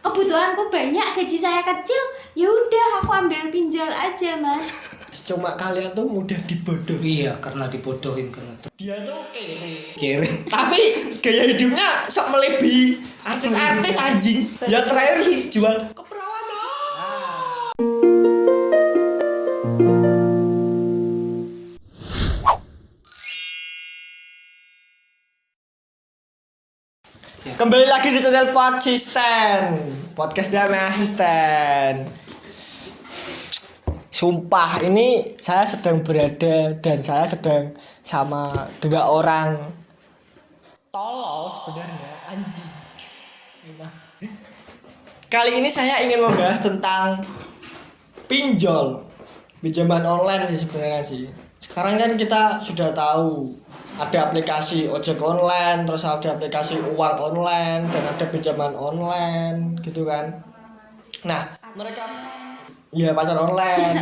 kebutuhanku banyak, gaji saya kecil, ya udah aku ambil pinjol aja mas. Cuma kalian tuh mudah dibodoh. Iya, karena dibodohin karena Dia tuh kere. tapi gaya hidupnya sok melebihi artis-artis anjing. Ya terakhir jual keperawanan. Kembali lagi di channel Podcastnya Ame Asisten. Sumpah ini saya sedang berada dan saya sedang sama dua orang tolol sebenarnya anjing. Kali ini saya ingin membahas tentang pinjaman online sih sebenarnya sih. Sekarang kan kita sudah tahu ada aplikasi ojek online, terus ada aplikasi uang online, dan ada pinjaman online gitu kan. Nah, pacar online.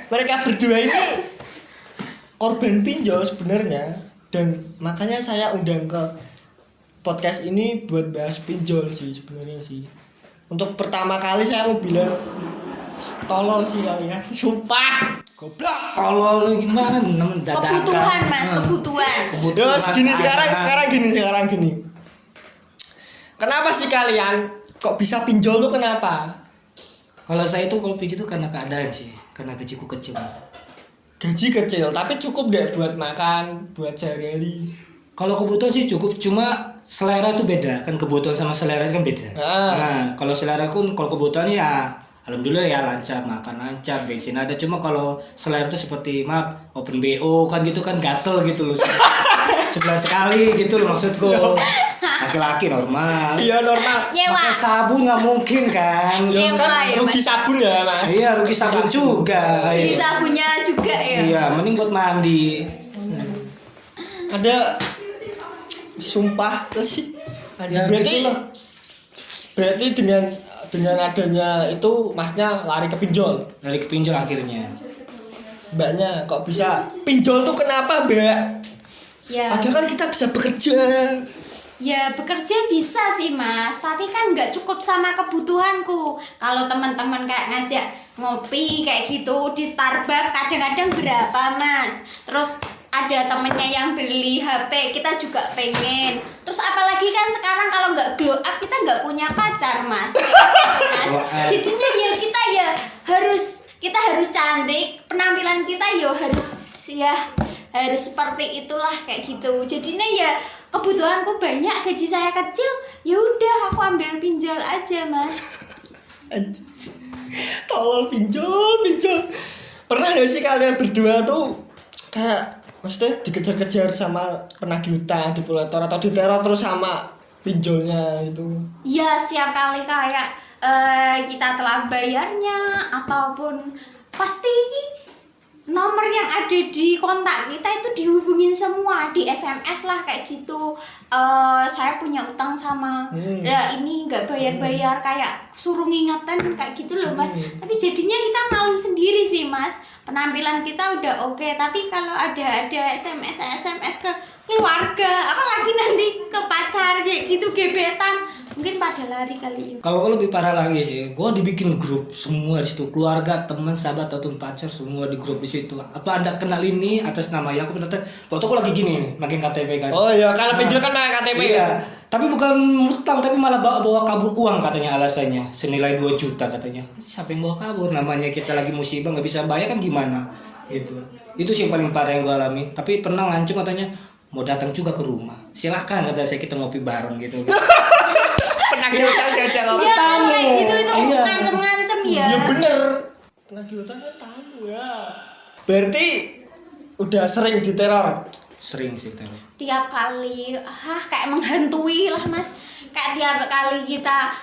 mereka berdua ini korban pinjol sebenarnya, dan makanya saya undang ke podcast ini buat bahas pinjol sih sebenarnya sih. Untuk pertama kali saya mau bilang tolol sih kalian, sumpah. Goblok. Tolol gimana nemen dadakan. Kebutuhan mas, kebutuhan. Terus gini sekarang gini. Kenapa sih kalian kok bisa pinjol tuh kenapa? Kalau saya itu kalau pinjol itu karena keadaan sih, karena gajiku kecil mas. Gaji kecil tapi cukup deh buat makan, buat sehari-hari. Kalau kebutuhan sih cukup, cuma selera itu beda kan, kebutuhan sama selera kan beda. Nah kalau selera kun, kalau kebutuhan ya alhamdulillah ya lancar, makan lancar, bensin ada. Cuma kalau selera itu seperti maaf open BO kan gitu kan, gatel gitu loh. Sebulan sekali gitu loh maksudku. Laki-laki normal. Iya normal. Pakai sabun nggak mungkin kan. Ya kan rugi sabun ya mas. Iya rugi sabun juga. Rugi sabunnya juga ya. Iya mending buat mandi. Ada sumpah terus sih. Ya, berarti dengan adanya itu masnya lari ke pinjol. Dari kepinjol akhirnya. Mbaknya kok bisa pinjol tuh kenapa mbak? Ya. Padahal kan kita bisa bekerja. Ya bekerja bisa sih mas, tapi kan nggak cukup sama kebutuhanku. Kalau teman-teman kayak ngajak ngopi kayak gitu di Starbucks kadang-kadang berapa mas? Terus ada temennya yang beli HP, kita juga pengen. Terus apalagi kan sekarang kalau nggak glow up kita nggak punya pacar mas. Jadinya ya kita harus cantik, penampilan kita harus seperti itulah kayak gitu. Jadinya ya kebutuhanku banyak, gaji saya kecil, ya udah aku ambil pinjol aja mas. Tolol pinjol. Pernah gak sih kalian berdua tuh kayak maksudnya dikejar-kejar sama penagih utang, dipulator atau diteror terus sama pinjolnya gitu? Ya setiap kali kayak kita telah bayarnya ataupun pasti nomor yang ada di kontak kita itu dihubungin semua, di SMS lah kayak gitu. Saya punya utang sama ini nggak bayar kayak suruh ngingetin kayak gitu loh mas. Tapi jadinya kita malu sendiri sih mas. Penampilan kita udah oke, tapi kalau ada SMS ke keluarga, apalagi nanti ke pacar kayak gitu gebetan, mungkin pada lari kali ya. Kalau gue lebih parah lagi sih, gue dibikin grup semua di situ, keluarga, teman, sahabat ataupun pacar semua di grup di situ. Apa anda kenal ini atas nama ya? Aku ternyata foto aku lagi gini nih, makin KTP kan. Oh iya, kalau pinjol kan pakai KTP. Iya. Tapi bukan utang, tapi malah bawa kabur uang katanya alasannya, senilai 2 juta katanya. Siapa yang bawa kabur? Namanya kita lagi musibah nggak bisa bayar kan gimana? Itu sih yang paling parah yang gue alami. Tapi pernah ngancung katanya mau datang juga ke rumah. Silahkan kata saya, kita ngopi bareng gitu. Penagih utang diajak ngopi. Ya kayak gitu itu ngancem-ngancem ya. Ya bener. Penagih utang kan tamu ya. Berarti udah sering diteror. Sering sih teror. Tiap kali kayak menghantui lah mas. Kayak tiap kali kita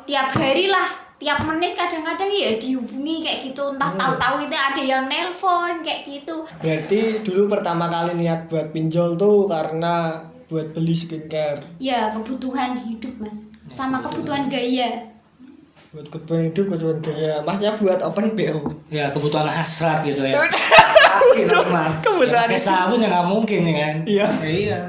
tiap hari lah, tiap menit kadang-kadang ya dihubungi kayak gitu. Entah tahu-tahu itu ada yang nelpon kayak gitu. Berarti dulu pertama kali niat buat pinjol tuh karena buat beli skincare. Ya kebutuhan hidup mas, sama kebutuhan gaya. Buat kebutuhan hidup, kebutuhan gaya. Masnya buat open BO. Ya kebutuhan hasrat gitu ya. Kebutuhan pakai sabun ya nggak mungkin ya kan. Iya. Iya.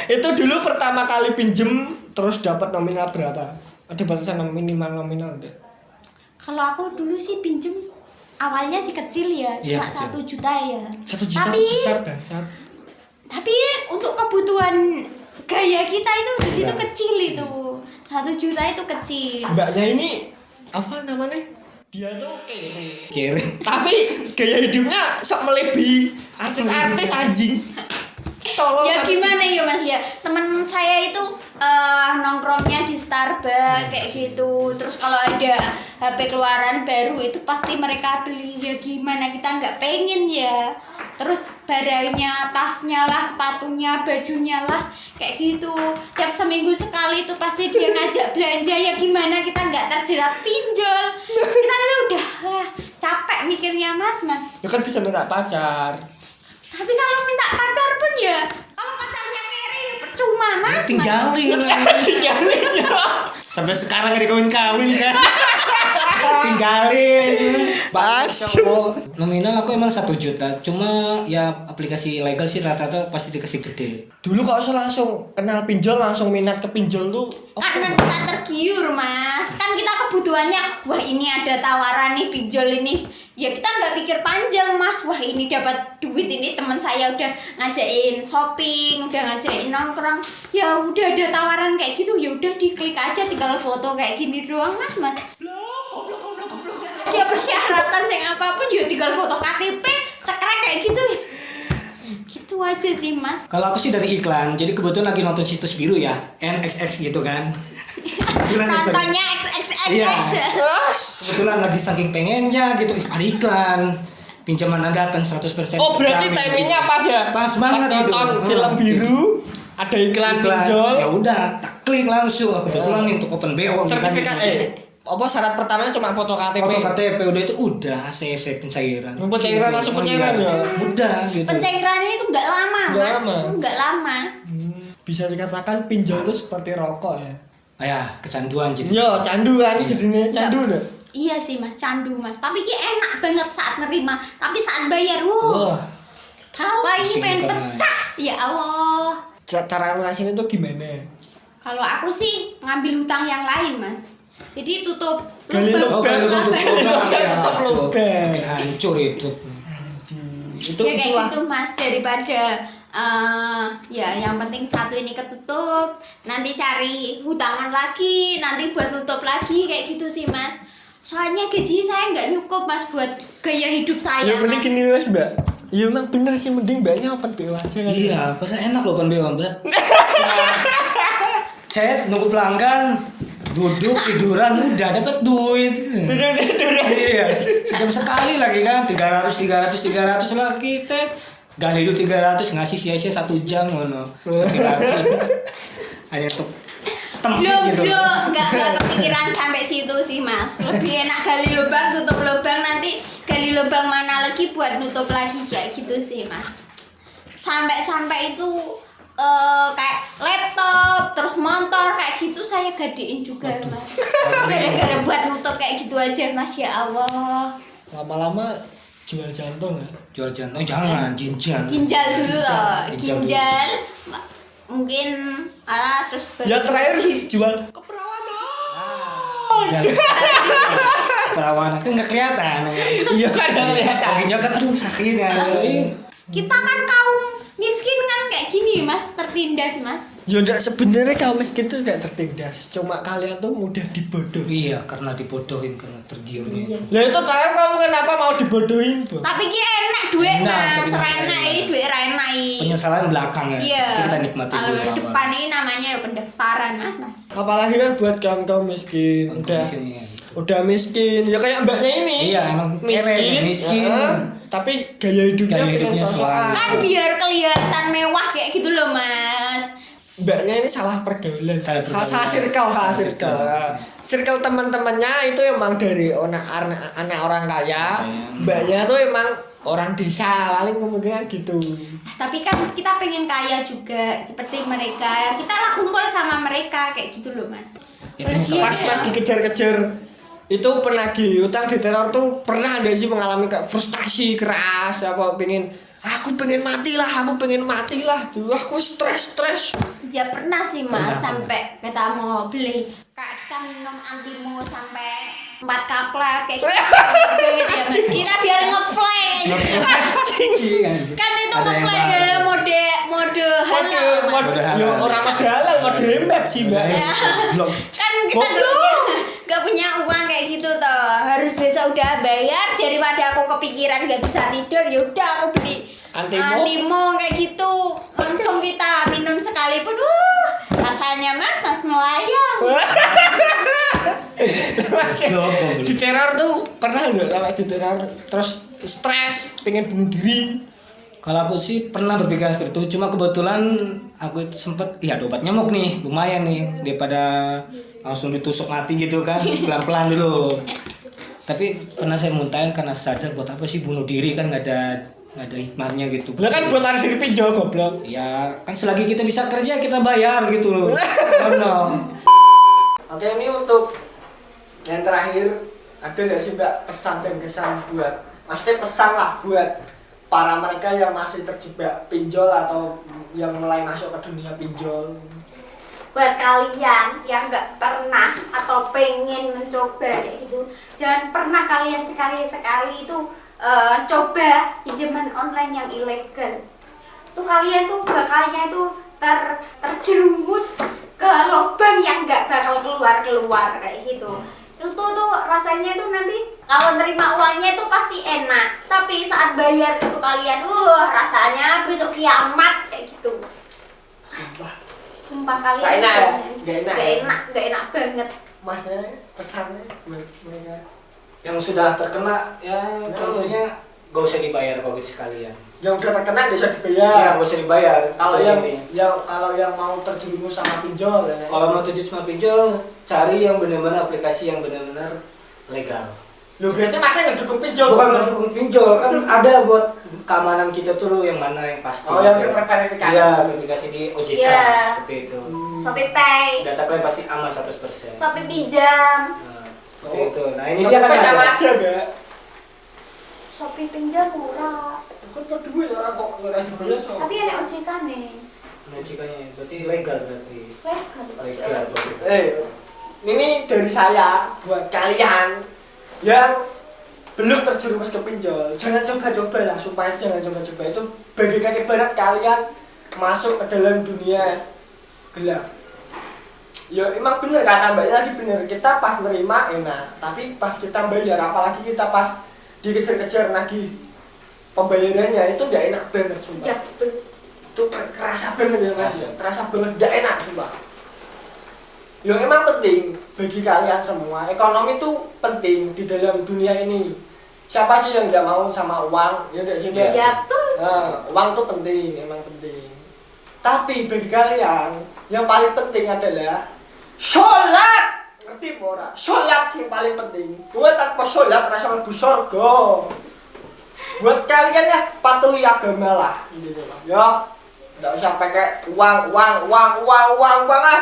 Itu dulu pertama kali pinjem terus dapat nominal berapa? Ada batasan minimal nominal enggak? Kalau aku dulu sih pinjem awalnya sih kecil ya, Iya, cuma kecil. 1 juta ya. 1 juta Tapi besar bangsat. tapi untuk kebutuhan gaya kita itu di situ Iya. kecil itu. 1 juta itu kecil. Mbaknya ini apa namanya? Dia tuh Kere. tapi gaya hidupnya sok melebihi artis-artis anjing. Tolong Ya Kak. gimana ya Mas ya, temen saya itu nongkrongnya di Starbucks kayak gitu. Terus kalau ada HP keluaran baru itu pasti mereka beli. Ya gimana, kita nggak pengen ya. Terus barangnya, tasnya lah, sepatunya, bajunya lah kayak gitu. Tiap seminggu sekali itu pasti dia ngajak belanja. Ya gimana, kita nggak terjerat pinjol. Kita tuh udah capek mikirnya Mas. Ya kan bisa minta pacar. Tapi kalau minta pacar pun ya, kalau pacarnya kere ya percuma Mas. Tinggalin. Tinggalin ya. Sampai sekarang gak dikawin-kawin kan. Tinggalin. Masuk. Nominal aku emang 1 juta. Cuma ya aplikasi legal sih rata-rata pasti dikasih gede. Dulu kok saya langsung kenal pinjol, langsung minat ke pinjol tuh. Karena kita tergiur Mas, kan kita kebutuhannya, wah ini ada tawaran nih pinjol ini, ya kita nggak pikir panjang Mas. Wah ini dapat duit ini, teman saya udah ngajakin shopping, udah ngajakin nongkrong, ya udah ada tawaran kayak gitu, ya udah diklik aja, tinggal foto kayak gini doang Mas. Dia persyaratan yang apapun, ya tinggal foto KTP, cekrek kayak gitu wis. Gitu aja sih Mas. Kalau aku sih dari iklan, jadi kebetulan lagi nonton situs biru ya, NXX gitu kan. Kebetulan Nontonnya XXX. Iya. Kebetulan lagi saking pengennya gitu, ada iklan pinjaman Anda akan 100%. Oh berarti terjamin. timingnya pas ya? Pas banget itu. nonton film biru, ada iklan pinjol. Ya udah, tak klik langsung. Kebetulan untuk open BO Sertifikat apa syarat pertamanya cuma foto KTP. Foto KTP udah itu udah ACC pencairan. Pencairan langsung pencairan ya. Udah gitu. Pencairannya itu nggak lama Nggak Mas, lama. nggak lama. Bisa dikatakan pinjol itu seperti rokok ya. Ya, kecanduan jadi. Yo, candu kan, Iya. jadinya candu deh. Iya sih Mas, candu Mas. Tapi ki enak banget saat nerima. Tapi saat bayar, Wah, wah ini pusing pengen banget. pecah. Ya Allah. cara lunasin itu gimana? Kalau aku sih ngambil hutang yang lain Mas. Jadi tutup Gali lubang. lubang. Kalau tutup lubang ya, Tutup lubang. makin hancur itu. Itu Ya kayak itulah. gitu Mas, daripada ya yang penting satu ini ketutup, nanti cari hutangan lagi, nanti buat nutup lagi kayak gitu sih Mas. Soalnya gaji saya nggak cukup Mas buat gaya hidup saya Ya mending Mas. gini Mas, Mbak. Ya emang bener sih, mending mbaknya open BO aja kan. Iya, padahal enak loh open BO, Mbak. Chat nunggu pelanggan, duduk tiduran udah dapat duit. Iya, sejam sekali lagi kan 300 lah kita. Gali dulu 300 ngasih sia-sia 1 jam ngono. Lagi-lagi. Hanya untuk tempit gitu. Belum nggak kepikiran sampai situ sih Mas. Lebih enak gali lubang, tutup lubang, nanti gali lubang mana lagi buat nutup lagi kayak gitu sih Mas. Sampai itu kayak laptop, terus motor kayak gitu saya gadein juga Mas. Gara-gara buat nutup kayak gitu aja Mas, ya Allah. Lama-lama jual jantung ya. Jual jantung jangan, ginjal. Ginjal dulu loh, Ginjal dulu. ginjal. Mungkin terus baru Ya terakhir lagi. jual Jalan. Perawan itu nggak kelihatan. Iya kan kelihatan. Ginjal kan aduh sakit ya. Kita kan kaum miskin kan kayak gini Mas, tertindas Mas. Ya enggak, sebenarnya kaum miskin itu tidak tertindas, cuma kalian tuh mudah dibodoh. Iya, karena dibodohin karena tergiurnya. Iya sih. Lah itu tanya kamu kenapa mau dibodohin, Bu? Tapi ki enak duit Enak, Mas, tapi renak masalahnya. duit renak. Penyesalan belakang ya. Iya. Itu kita nikmati Kalau dulu awal. depan ini namanya ya pendaftaran Mas. Apalagi kan buat kaum miskin, udah Kondisi ini. udah miskin, ya kayak mbaknya ini. Iya, emang miskin. Tapi gaya hidupnya Gaya pengen hidupnya sosokan. Kan biar kelihatan mewah kayak gitu loh Mas. Mbaknya ini salah pergaulan, Salah pergaulan. salah circle, salah circle. Circle. Circle teman-temannya itu emang dari anak orang kaya. Iya. Mbaknya tuh emang orang desa, paling kemungkinan gitu. Tapi kan kita pengen kaya juga seperti mereka. Kita lah kumpul sama mereka kayak gitu loh Mas. Ya, Terus penyesalan. Pas dikejar-kejar itu penagih utang di teror tuh pernah ada sih mengalami kayak frustasi keras apa pengen aku pengen mati lah tuh, aku stres. Ya pernah sih mas, Pernah, sampai kita mau beli kayak kita minum antimo sampai 4 kaplet kayak gitu. Ya mas, kira biar ngeplay kan itu Ada yang ngeplay baru. dalam mode halal mas. Mode halal. Yo orang modal, mode hemat sih mbak. Belum. Kan kita gak punya uang kayak gitu toh, harus besok udah bayar daripada aku kepikiran gak bisa tidur, yaudah aku beli antimo kayak gitu, langsung kita minum sekalipun rasanya mas melayang. Di teror tuh pernah nggak sampai di teror terus stres pengen bunuh diri? Kalau aku sih pernah berpikiran seperti itu, cuma kebetulan aku itu sempet ada obat nyamuk nih, lumayan nih daripada langsung ditusuk mati gitu kan, pelan-pelan dulu. Tapi pernah saya muntahin karena sadar buat apa sih bunuh diri, kan nggak ada hikmahnya gitu. Lah kan buat lari dari pinjol goblok. Ya kan selagi kita bisa kerja kita bayar gitu loh. Benar. Oke, ini untuk yang terakhir, ada nggak sih mbak pesan dan kesan buat, maksudnya pesan lah buat para mereka yang masih terjebak pinjol atau yang mulai masuk ke dunia pinjol? Buat kalian yang nggak pernah atau pengen mencoba kayak gitu, jangan pernah kalian sekali-sekali itu coba pinjaman online yang ilegal. Tuh kalian tuh bakalnya tuh terjerumus ke lubang yang nggak bakal keluar kayak gitu. Itu tuh rasanya tuh nanti kalau nerima uangnya itu pasti enak, tapi saat bayar itu kalian rasanya besok kiamat kayak gitu. Sumpah kalian gak enak banget. Masnya pesannya buat mereka Yang sudah terkena ya contohnya gak usah dibayar kalau gitu sekalian. yang udah terkena bisa Ya dibayar. gak usah dibayar. Kalau Itu yang intinya. kalau yang mau terjerumus sama pinjol ya. Kalau mau tujuh cuma pinjol, cari yang benar-benar aplikasi yang benar-benar legal. Lu berarti masnya ngedukung pinjol? Bukan mendukung pinjol, kan ada buat keamanan kita tuh yang mana yang pasti. Oh, yang terverifikasi. Iya, verifikasi di OJK Iya. seperti itu. Shopee Pay, Data kalian pasti aman 100%. Shopee pinjam, Nah, seperti itu. Nah, ini Sampai dia kan sama ada. aja gak? Shopee pinjam murah. Kan berdua ya orang kok nggak dibayar so. Tapi ada OJK nih. OJK-nya berarti legal berarti. Legal berarti. Ini dari saya buat kalian yang belum terjerumus ke pinjol, jangan coba-coba lah, supaya jangan coba-coba. Itu bagaikan ibarat kalian masuk ke dalam dunia gelap. Ya emang bener kata mbak tadi, bener, kita pas nerima enak, tapi pas kita bayar, apalagi kita pas dikejar-kejar nagih pembayarannya, itu gak enak banget sumpah. Ya betul. Itu kerasa banget ya mas, kerasa banget, gak enak sumpah. Ya emang penting bagi kalian semua, ekonomi itu penting di dalam dunia ini. Siapa sih yang nggak mau sama uang? Ya nggak sih Mbak? Ya betul. Nah, uang tuh penting, emang penting. Tapi bagi kalian yang paling penting adalah sholat. Ngerti ora? Sholat yang paling penting. Buat tanpa sholat rasa mlebu surga. Buat kalian ya patuhi agama lah, gitu loh. Ya. Nggak usah pakai uang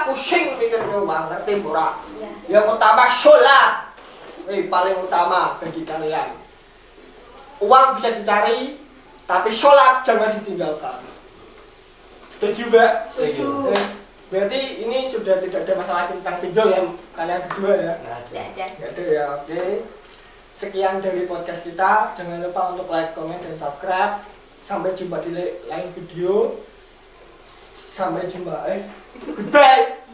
pusing mikirnya uang, ngerti ora? Ya. Yang utama sholat, paling utama bagi kalian. Uang bisa dicari, tapi sholat jangan ditinggalkan. Setuju Mbak? Setuju. Berarti ini sudah tidak ada masalah tentang pinjol ya kalian berdua ya? Tidak ada. Nggak ada ya, oke. Sekian dari podcast kita. Jangan lupa untuk like, comment, dan subscribe. Sampai jumpa di lain video. Sampai jumpa. Goodbye.